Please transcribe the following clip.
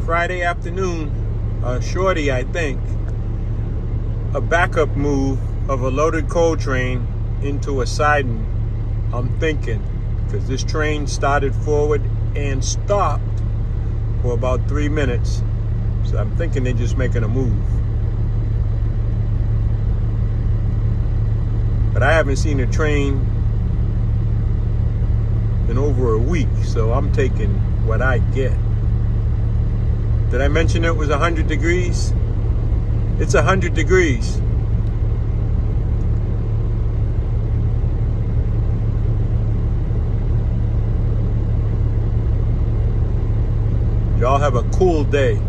Friday afternoon, shorty, I think, a backup move of a loaded coal train into a siding. I'm thinking, because this train started forward and stopped for about 3 minutes. So I'm thinking they're just making a move. But I haven't seen a train in over a week, so I'm taking what I get. Did I mention it was 100 degrees? It's 100 degrees. Y'all have a cool day.